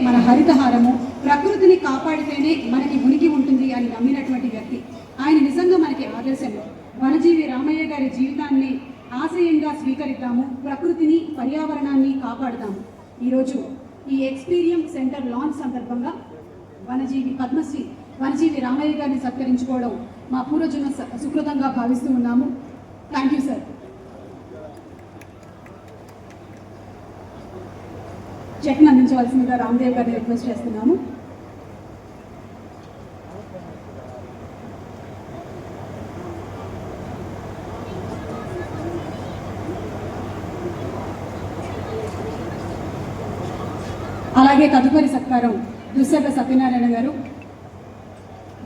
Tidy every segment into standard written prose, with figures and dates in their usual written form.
మన హరితహారము ప్రకృతిని కాపాడితేనే మనకి ఉనికి ఉంటుంది అని నమ్మినటువంటి వ్యక్తి. ఆయన నిజంగా మనకి ఆదర్శము. వనజీవి రామయ్య గారి జీవితాన్ని ఆశయంగా స్వీకరిద్దాము, ప్రకృతిని పర్యావరణాన్ని కాపాడుదాము. ఈరోజు ఈ ఎక్స్పీరియం సెంటర్ లాంచ్ సందర్భంగా పద్మశ్రీ వనజీవి రామయ్య గారిని సత్కరించుకోవడం మా పూర్వజన్మ సుకృతంగా భావిస్తూ ఉన్నాము. Thank you sir. చెక్ను అందించవలసిందిగా రామ్దేవ్ గారిని రిక్వెస్ట్ చేస్తున్నాము. అలాగే తదుపరి సత్కారం దుస్సర్ల సత్యనారాయణ గారు.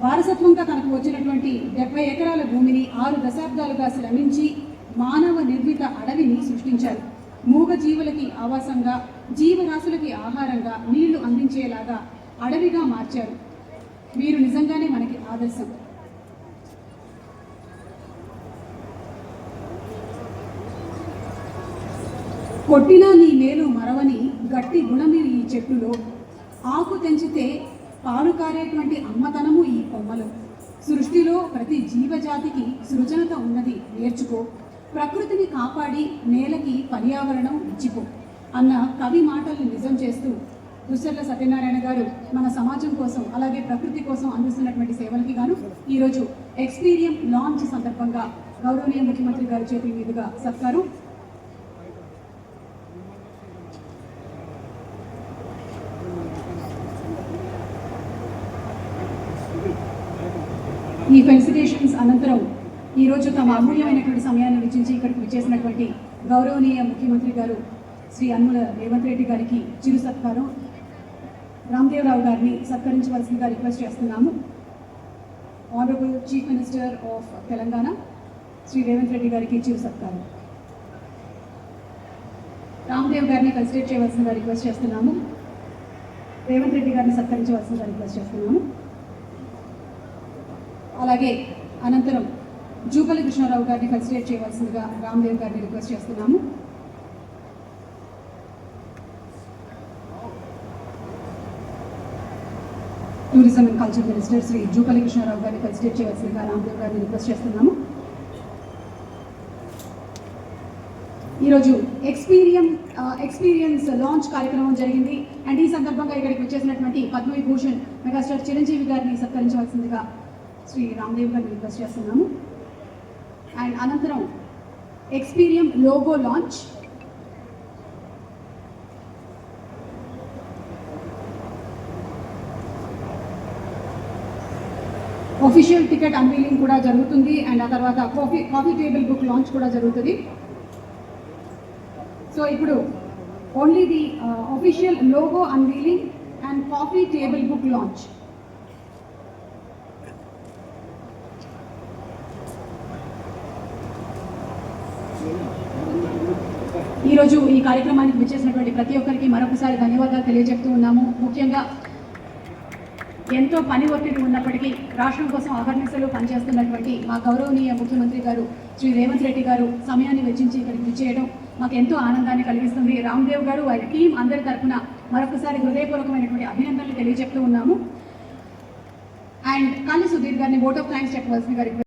వారసత్వంగా తనకు వచ్చినటువంటి 70 ఎకరాల భూమిని 6 దశాబ్దాలుగా శ్రమించి మానవ నిర్మిత అడవిని సృష్టించారు. మూగ జీవులకి ఆవాసంగా, జీవరాశులకి ఆహారంగా, నీళ్లు అందించేలాగా అడవిగా మార్చారు. వీరు నిజంగానే మనకి ఆదర్శం. కొట్టినా నీ మేలు మరవని గట్టి గుణమి ఈ చెట్టులో, ఆకు తెంచితే పాలు కారేటువంటి అమ్మతనము ఈ కొమ్మలో. సృష్టిలో ప్రతి జీవజాతికి సృజనత ఉన్నది, నేర్చుకో. ప్రకృతిని కాపాడి నేలకి పర్యావరణం ఇచ్చిపో అన్న కవి మాటల్ని నిజం చేస్తూ దుస్సర్ల సత్యనారాయణ గారు మన సమాజం కోసం, అలాగే ప్రకృతి కోసం అందిస్తున్నటువంటి సేవలకి గాను ఈరోజు ఎక్స్పీరియం లాంచ్ సందర్భంగా గౌరవనీయ ముఖ్యమంత్రి గారి చేతుల మీదుగా సత్కారం. ఈ ఫెలిసిటేషన్స్ అనంతరం ఈరోజు తమ అమూల్యమైనటువంటి సమయాన్ని వెచ్చించి ఇక్కడికి విచ్చేసినటువంటి గౌరవనీయ ముఖ్యమంత్రి గారు శ్రీ యనమల రేవంత్ రెడ్డి గారికి చిరు సత్కారం రామ్దేవరావు గారిని సత్కరించవలసిందిగా రిక్వెస్ట్ చేస్తున్నాము. Honourable chief minister of Telangana Shri Revanth Reddy గారికి చిరు సత్కారం. రామ్దేవ్ గారిని ఫెలిసిటేట్ చేయవలసిందిగా రిక్వెస్ట్ చేస్తున్నాము. రేవంత్ రెడ్డి గారిని సత్కరించవలసిందిగా రిక్వెస్ట్ చేస్తున్నాము. అలాగే అనంతరం జూపల్లి కృష్ణారావు గారిని ఫెలిసిటేట్ చేయవలసిందిగా రామ్దేవ్ గారిని రిక్వెస్ట్ చేస్తున్నాము. Tourism and culture minister Shri Jupally Krishnarao గారిని ఫెలిసిటేట్ చేయవలసిందిగా రామ్దేవ్ గారిని రిక్వెస్ట్ చేస్తున్నాము. ఈరోజు ఎక్స్పీరియన్స్ లాంచ్ కార్యక్రమం జరిగింది. అండ్ ఈ సందర్భంగా ఇక్కడికి వచ్చేసినటువంటి పద్మవిభూషణ్ మెగాస్టార్ చిరంజీవి గారిని సత్కరించవలసిందిగా శ్రీ రామ్దేవ్ గారిని రిక్వెస్ట్ చేస్తున్నాము. అండ్ అనంతరం Experium logo launch, official ticket unveiling కూడా జరుగుతుంది. అండ్ ఆ తర్వాత కాఫీ టేబుల్ బుక్ లాంచ్ కూడా జరుగుతుంది. సో ఇప్పుడు only the official logo unveiling and coffee table book launch. ఈరోజు ఈ కార్యక్రమానికి విచ్చేసినటువంటి ప్రతి ఒక్కరికి మరొకసారి ధన్యవాదాలు తెలియజేస్తూ ఉన్నాము. ముఖ్యంగా ఎంతో పని ఒత్తిడి ఉన్నప్పటికీ రాష్ట్రం కోసం అహర్నిశలు పనిచేస్తున్నటువంటి మా గౌరవనీయ ముఖ్యమంత్రి గారు శ్రీ రేవంత్ రెడ్డి గారు సమయాన్ని వెచ్చించి ఇక్కడికి విచ్చేయడం మాకు ఎంతో ఆనందాన్ని కలిగిస్తుంది. రామ్దేవ్ గారు వారి టీం అందరి తరఫున మరొకసారి హృదయపూర్వకమైనటువంటి అభినందనలు తెలియజేస్తూ ఉన్నాము. అండ్ కాళీ సుధీర్ గారిని ఓట్ ఆఫ్ థ్యాంక్స్ చెప్పవలసిందిగా